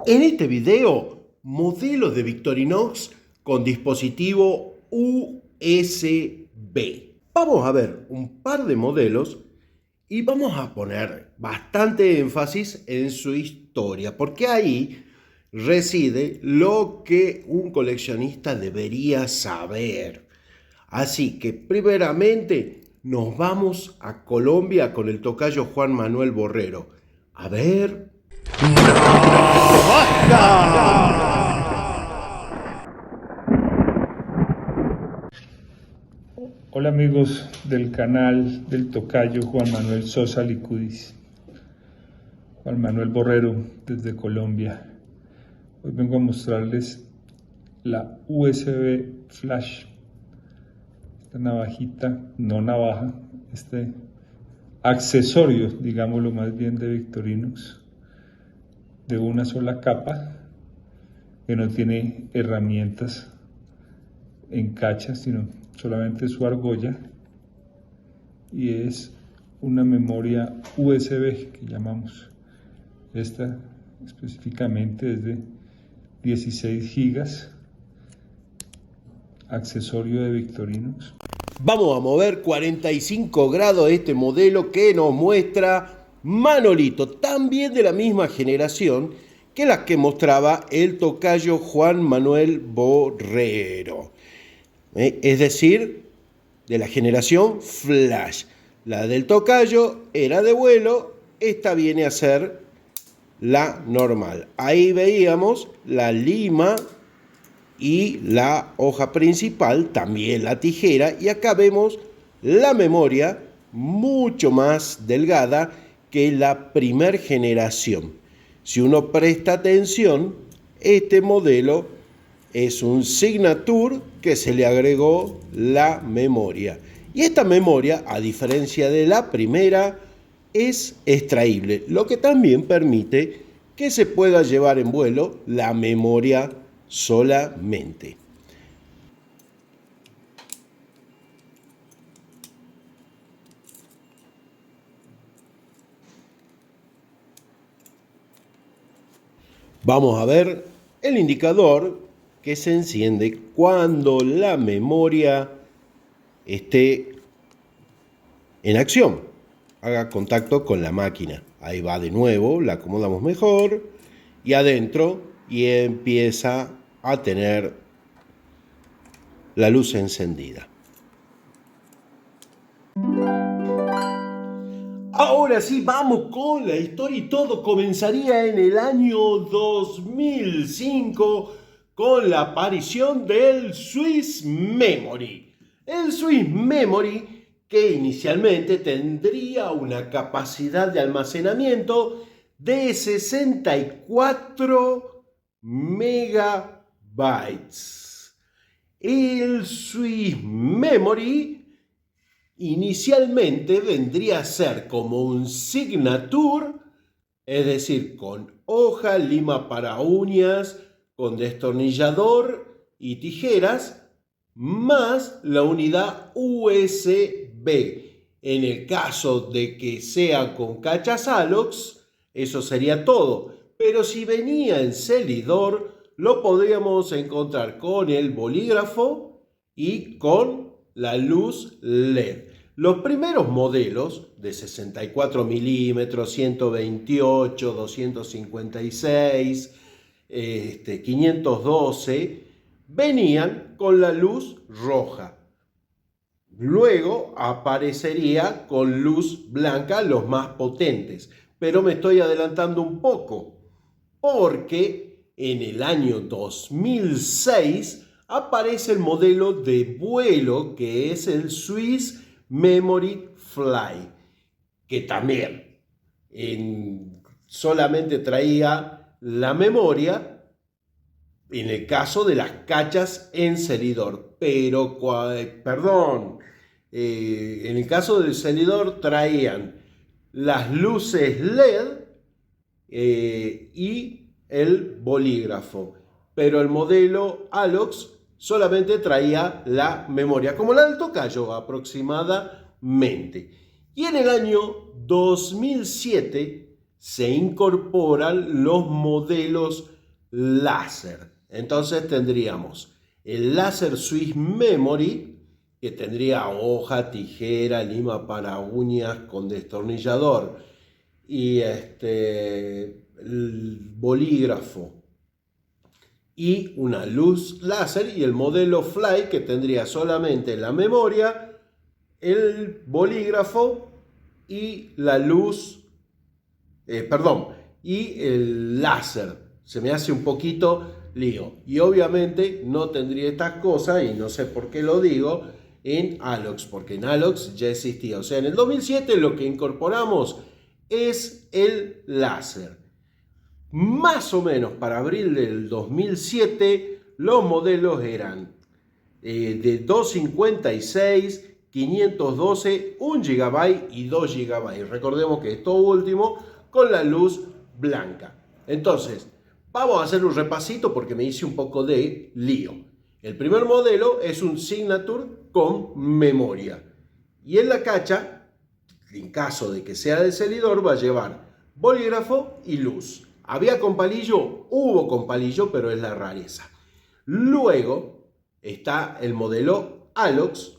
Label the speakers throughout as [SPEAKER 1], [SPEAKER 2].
[SPEAKER 1] En este video, modelos de Victorinox con dispositivo USB. Vamos a ver un par de modelos y vamos a poner bastante énfasis en su historia, porque ahí reside lo que un coleccionista debería saber. Así que primeramente nos vamos a Colombia con el tocayo Juan Manuel Borrero. A ver...
[SPEAKER 2] Hola amigos del canal del tocayo Juan Manuel Sosa Licudis. Juan Manuel Borrero desde Colombia. Hoy vengo a mostrarles la USB Flash. Esta navajita, no navaja, este accesorio, digámoslo más bien, de Victorinox, de una sola capa, que no tiene herramientas en cacha, sino solamente su argolla, y es una memoria USB que llamamos. Esta específicamente es de 16 gigas, accesorio de Victorinox.
[SPEAKER 1] Vamos a mover 45 grados este modelo que nos muestra Manolito, también de la misma generación que las que mostraba el tocayo Juan Manuel Borrero. Es decir, de la generación Flash. La del tocayo era de vuelo, esta viene a ser la normal. Ahí veíamos la lima y la hoja principal, también la tijera, y acá vemos la memoria mucho más delgada que la primer generación. Si uno presta atención, este modelo es un Signature que se le agregó la memoria. Y esta memoria, a diferencia de la primera, es extraíble, lo que también permite que se pueda llevar en vuelo la memoria solamente. Vamos a ver el indicador que se enciende cuando la memoria esté en acción, haga contacto con la máquina. Ahí va de nuevo, la acomodamos mejor y adentro, y empieza a tener la luz encendida. Ahora sí, vamos con la historia, y todo comenzaría en el año 2005 con la aparición del Swiss Memory. El Swiss Memory, que inicialmente tendría una capacidad de almacenamiento de 64 megabytes. El Swiss Memory inicialmente vendría a ser como un Signature, es decir, con hoja, lima para uñas, con destornillador y tijeras, más la unidad USB. En el caso de que sea con cachas Alox, eso sería todo. Pero si venía en celidor, lo podríamos encontrar con el bolígrafo y con la luz LED. Los primeros modelos de 64 milímetros, 128, 256, 512, venían con la luz roja. Luego aparecería con luz blanca los más potentes. Pero me estoy adelantando un poco, porque en el año 2006 aparece el modelo de vuelo que es el Swiss Memory Fly, que también solamente traía la memoria en el caso de las cachas en celidor, pero en el caso del celidor traían las luces LED y el bolígrafo, pero el modelo Alox solamente traía la memoria, como la del tocayo aproximadamente. Y en el año 2007 se incorporan los modelos láser. Entonces tendríamos el láser Swiss Memory, que tendría hoja, tijera, lima para uñas con destornillador y el bolígrafo y una luz láser, y el modelo Fly, que tendría solamente la memoria, el bolígrafo y la luz, y el láser. Se me hace un poquito lío. Y obviamente no tendría estas cosas, y no sé por qué lo digo, en Alox, porque en Alox ya existía. O sea, en el 2007 lo que incorporamos es el láser. Más o menos para abril del 2007 los modelos eran de 256, 512, 1 GB y 2 GB. Recordemos que esto último con la luz blanca. Entonces, vamos a hacer un repasito porque me hice un poco de lío. El primer modelo es un Signature con memoria. Y en la cacha, en caso de que sea de Selidor, va a llevar bolígrafo y luz. ¿Había con palillo? Hubo con palillo, pero es la rareza. Luego está el modelo Alox,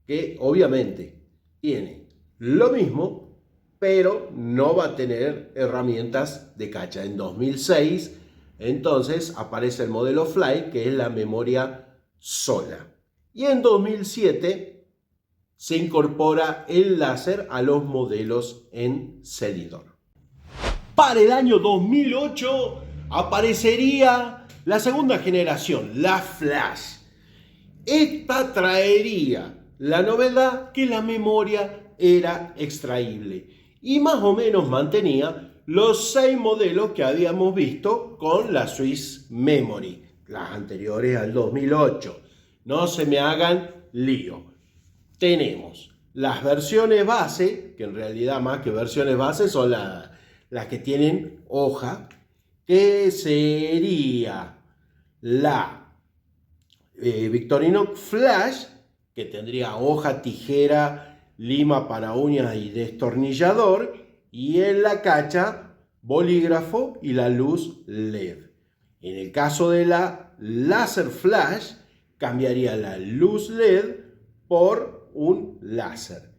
[SPEAKER 1] que obviamente tiene lo mismo, pero no va a tener herramientas de cacha. En 2006, entonces, aparece el modelo Fly, que es la memoria sola. Y en 2007 se incorpora el láser a los modelos en Selidor. Para el año 2008 aparecería la segunda generación, la Flash. Esta traería la novedad que la memoria era extraíble y más o menos mantenía los 6 modelos que habíamos visto con la Swiss Memory, las anteriores al 2008. No se me hagan lío. Tenemos las versiones base, que en realidad más que versiones base son las que tienen hoja, que sería la Victorinox Flash, que tendría hoja, tijera, lima para uñas y destornillador, y en la cacha bolígrafo y la luz LED. En el caso de la Laser Flash, cambiaría la luz LED por un láser.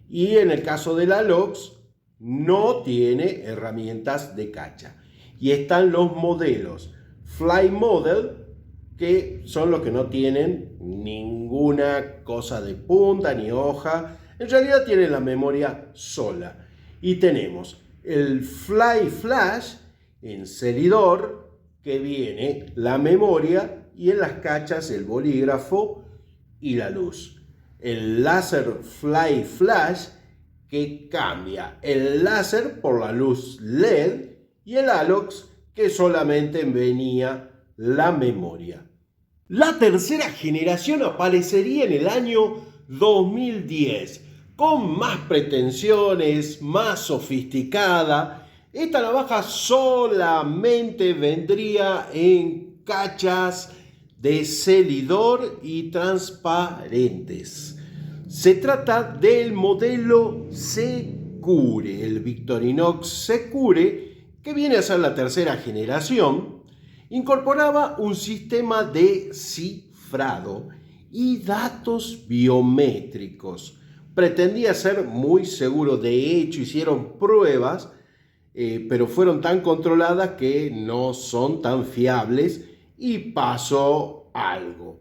[SPEAKER 1] Y en el caso de la Alox, no tiene herramientas de cacha. Y están los modelos Fly Model, que son los que no tienen ninguna cosa de punta ni hoja. En realidad tienen la memoria sola. Y tenemos el Fly Flash en Selidor, que viene la memoria y en las cachas el bolígrafo y la luz. El Laser Fly Flash, que cambia el láser por la luz LED, y el Alox, que solamente venía la memoria. La tercera generación aparecería en el año 2010, con más pretensiones, más sofisticada. Esta navaja solamente vendría en cachas de Selidor y transparentes. Se trata del modelo Secure, el Victorinox Secure, que viene a ser la tercera generación. Incorporaba un sistema de cifrado y datos biométricos. Pretendía ser muy seguro. De hecho, hicieron pruebas, pero fueron tan controladas que no son tan fiables y pasó algo.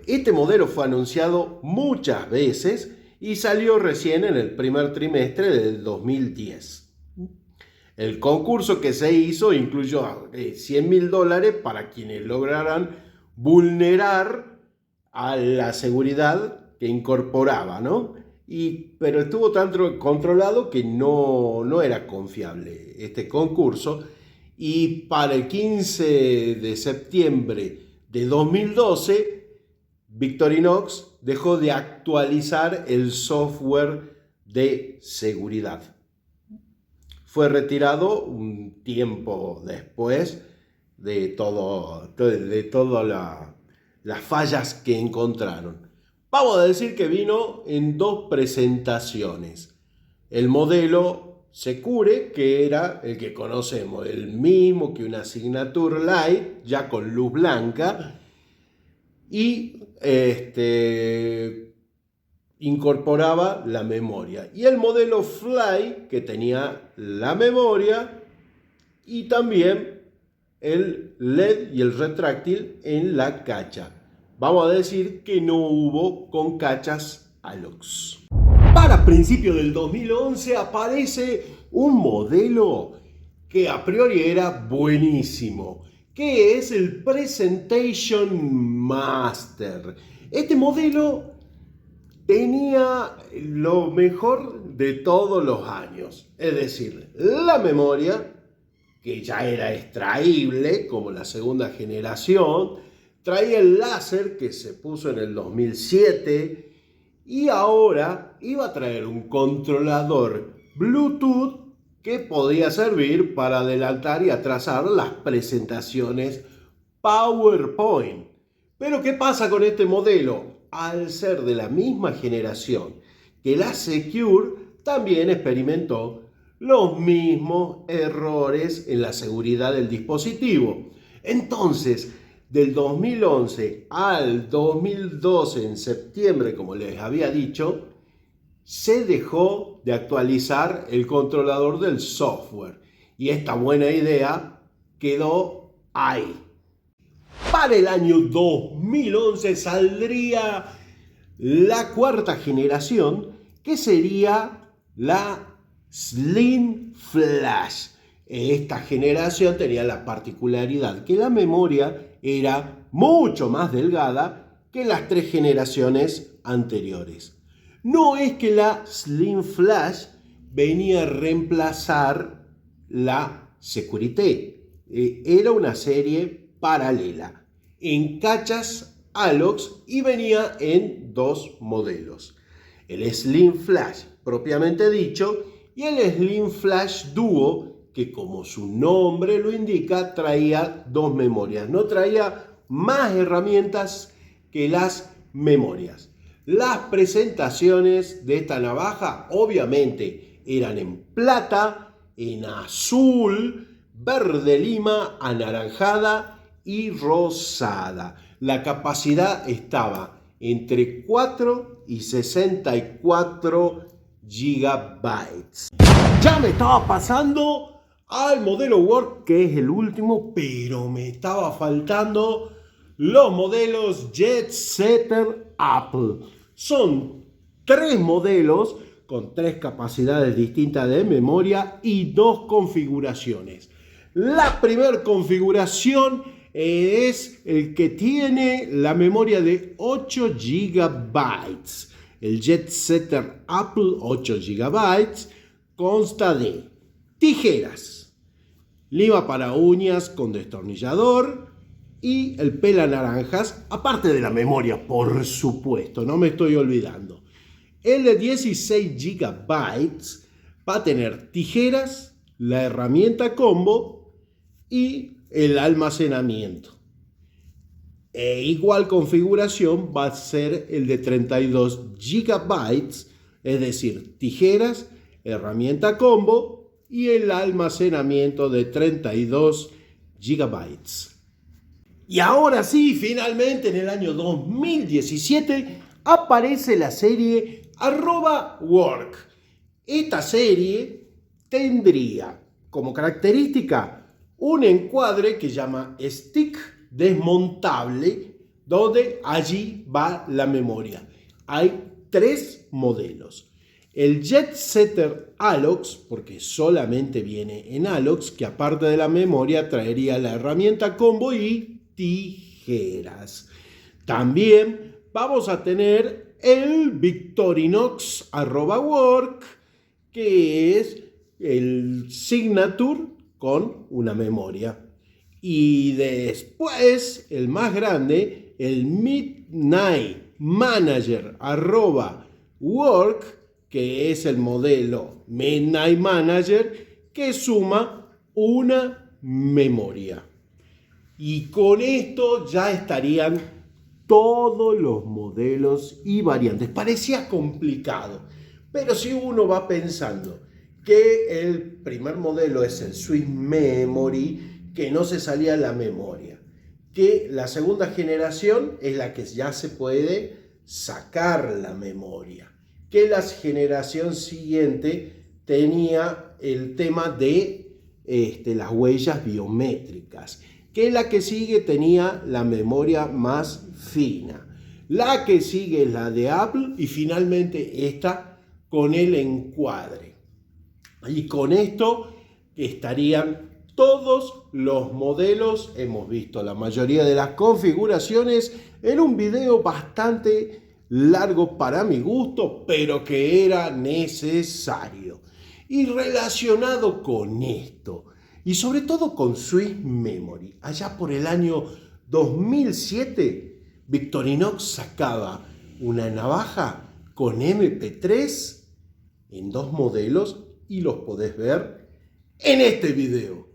[SPEAKER 1] Este modelo fue anunciado muchas veces y salió recién en el primer trimestre del 2010. El concurso que se hizo incluyó $100.000 para quienes lograran vulnerar a la seguridad que incorporaba, ¿no? Pero estuvo tan controlado que no era confiable este concurso. Y para el 15 de septiembre de 2012, Victorinox dejó de actualizar el software de seguridad. Fue retirado un tiempo después de todas las fallas que encontraron. Vamos a decir que vino en 2 presentaciones. El modelo Secure, que era el que conocemos, el mismo que una Signature Light, ya con luz blanca, y incorporaba la memoria. Y el modelo Fly, que tenía la memoria y también el LED y el retráctil en la cacha. Vamos a decir que no hubo con cachas Alox. Para principios del 2011 aparece un modelo que a priori era buenísimo, que es el Presentation Master. Este modelo tenía lo mejor de todos los años, es decir, la memoria, que ya era extraíble como la segunda generación, traía el láser que se puso en el 2007 y ahora iba a traer un controlador Bluetooth que podía servir para adelantar y atrasar las presentaciones PowerPoint. Pero ¿qué pasa con este modelo? Al ser de la misma generación que la Secure, también experimentó los mismos errores en la seguridad del dispositivo. Entonces, del 2011 al 2012, en septiembre, como les había dicho, se dejó de actualizar el controlador del software. Y esta buena idea quedó ahí. Para el año 2011 saldría la cuarta generación, que sería la Slim Flash. Esta generación tenía la particularidad que la memoria era mucho más delgada que las tres generaciones anteriores. No es que la Slim Flash venía a reemplazar la Securité. Era una serie paralela en cachas Alox y venía en dos modelos. El Slim Flash propiamente dicho y el Slim Flash Duo, que como su nombre lo indica, traía dos memorias. No traía más herramientas que las memorias. Las presentaciones de esta navaja obviamente eran en plata, en azul, verde lima, anaranjada y rosada. La capacidad estaba entre 4 y 64 gigabytes. Ya me estaba pasando al modelo Work, que es el último, pero me estaba faltando los modelos Jet Setter Apple. Son 3 modelos con 3 capacidades distintas de memoria y 2 configuraciones. La primera configuración es el que tiene la memoria de 8 GB. El Jet Setter Apple 8 GB consta de tijeras, lima para uñas con destornillador y el pela naranjas, aparte de la memoria, por supuesto, no me estoy olvidando. El de 16 GB va a tener tijeras, la herramienta combo y el almacenamiento. E igual configuración va a ser el de 32 GB, es decir, tijeras, herramienta combo y el almacenamiento de 32 GB. Y ahora sí, finalmente en el año 2017 aparece la serie @work. Esta serie tendría como característica un encuadre que llama stick desmontable, donde allí va la memoria. Hay 3 modelos. El Jet Setter Alox, porque solamente viene en Alox, que aparte de la memoria traería la herramienta combo y tijeras. También vamos a tener el Victorinox @work, que es el Signature con una memoria. Y después, el más grande, el Midnight Manager @work, que es el modelo Midnight Manager, que suma una memoria. Y con esto ya estarían todos los modelos y variantes. Parecía complicado, pero si uno va pensando que el primer modelo es el Swiss Memory, que no se salía la memoria, que la segunda generación es la que ya se puede sacar la memoria, que la generación siguiente tenía el tema de las huellas biométricas, que la que sigue tenía la memoria más fina, la que sigue es la de Apple y finalmente esta con el encuadre. Y con esto estarían todos los modelos. Hemos visto la mayoría de las configuraciones en un video bastante largo para mi gusto, pero que era necesario. Y relacionado con esto, y sobre todo con Swiss Memory, allá por el año 2007, Victorinox sacaba una navaja con MP3 en 2 modelos y los podés ver en este video.